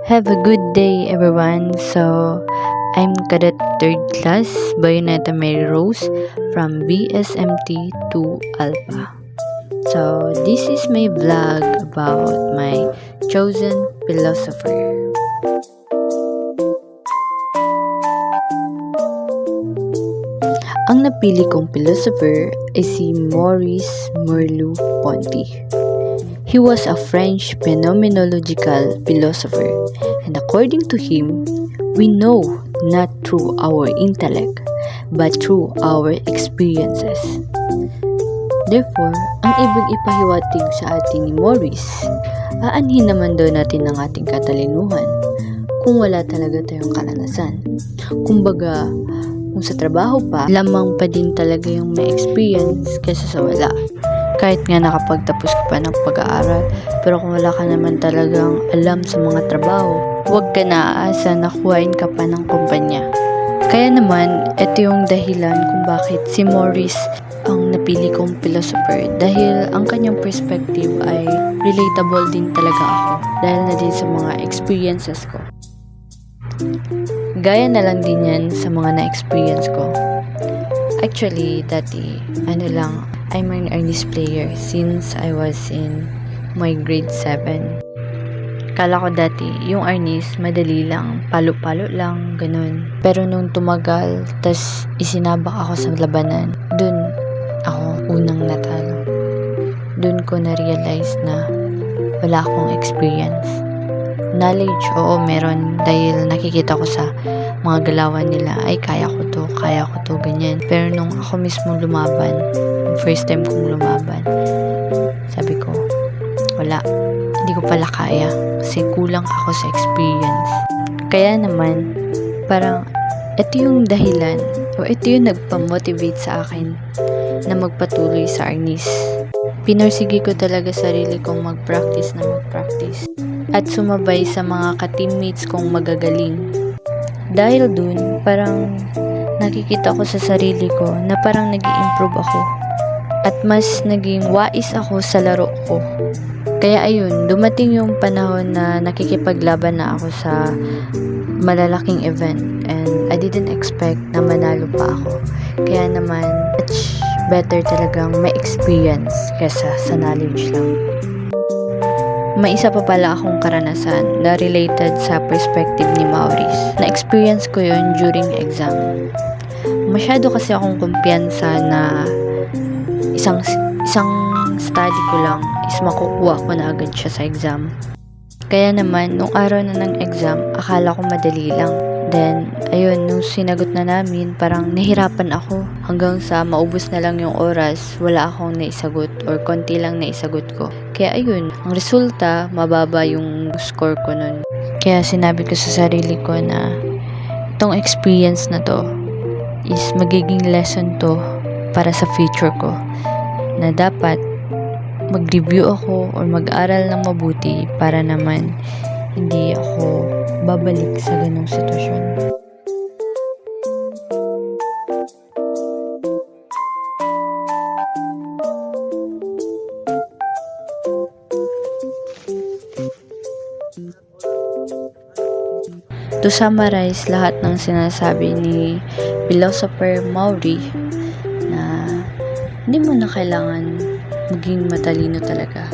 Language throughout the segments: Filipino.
Have a good day, everyone. So, I'm Cadet 3rd Class Bayoneta Mary Rose from BSMT 2 Alpha. So, this is my vlog about my chosen philosopher. Ang napili kong philosopher ay si Maurice Merleau-Ponty. He was a French phenomenological philosopher, and according to him, we know not through our intellect, but through our experiences. Therefore, ang ibig ipahiwatig sa atin ni Maurice, aanhin naman daw natin ang ating katalinuhan kung wala talaga tayong karanasan. Kumbaga, kung sa trabaho pa, lamang pa din talaga yung may experience kaysa sa wala. Kahit nga nakapagtapos ka pa ng pag-aaral, pero kung wala ka naman talagang alam sa mga trabaho, huwag ka naaasa na kuhain ka pa ng kumpanya. Kaya naman, ito yung dahilan kung bakit si Maurice ang napili kong philosopher, dahil ang kanyang perspective ay relatable din talaga ako dahil na din sa mga experiences ko. Gaya na lang din yan sa mga na-experience ko. Actually, dati, I'm an earnest player since I was in my grade 7. Kala ko dati, yung earnest, madali lang, palo-palo lang, ganun. Pero nung tumagal, tas isinabak ako sa labanan, dun ako unang natalo. Dun ko na-realize na wala akong experience. Knowledge, oo, meron, dahil nakikita ko sa mga galawan nila, ay kaya ko to, ganyan. Pero nung ako mismo lumaban, first time kong lumaban, sabi ko, wala, hindi ko pala kaya kasi kulang ako sa experience. Kaya naman, parang ito yung dahilan o ito yung nagpa-motivate sa akin na magpatuloy sa Arnis. Pinorsige ko talaga sarili kong mag-practice at sumabay sa mga ka-teammates kong magagaling. Dahil dun, parang nakikita ko sa sarili ko na parang nag-i-improve ako at mas naging wais ako sa laro ko. Kaya ayun, dumating yung panahon na nakikipaglaban na ako sa malalaking event, and I didn't expect na manalo pa ako. Kaya naman, much better talagang may experience kesa sa knowledge lang. May isa pa pala akong karanasan na related sa perspective ni Maurice. Na-experience ko yun during exam. Masyado kasi akong kumpiyansa na isang study ko lang is makukuha ko na agad siya sa exam. Kaya naman, nung araw na ng exam, akala ko madali lang. Then, ayun, nung sinagot na namin, parang nahirapan ako. Hanggang sa maubos na lang yung oras, wala akong naisagot or konti lang naisagot ko. Kaya ayun, ang resulta, mababa yung score ko nun. Kaya sinabi ko sa sarili ko na itong experience na to is magiging lesson to para sa future ko. Na dapat mag-review ako or mag-aral ng mabuti para naman hindi ako babalik sa ganong sitwasyon. To summarize lahat ng sinasabi ni philosopher Maurice, na hindi mo na kailangan maging matalino talaga.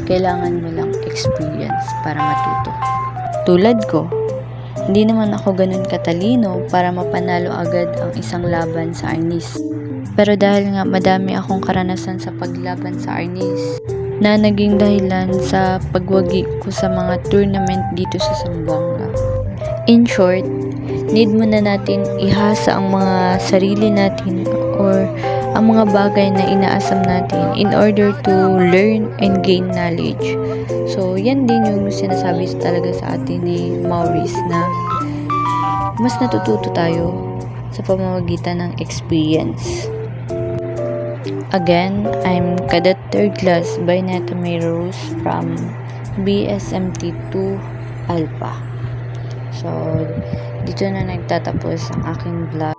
Kailangan mo lang experience para matuto. Tulad ko, hindi naman ako ganun katalino para mapanalo agad ang isang laban sa Arnis. Pero dahil nga madami akong karanasan sa paglaban sa Arnis, na naging dahilan sa pagwagi ko sa mga tournament dito sa Zamboanga. In short, need muna natin ihasa ang mga sarili natin or ang mga bagay na inaasam natin in order to learn and gain knowledge. So, yan din yung sinasabi talaga sa atin ni Maurice, na mas natututo tayo sa pamamagitan ng experience. Again, I'm Cadet 3rd Class Bayoneta Mary Rose from BSMT 2 Alpha. So, dito na nagtatapos ang aking vlog.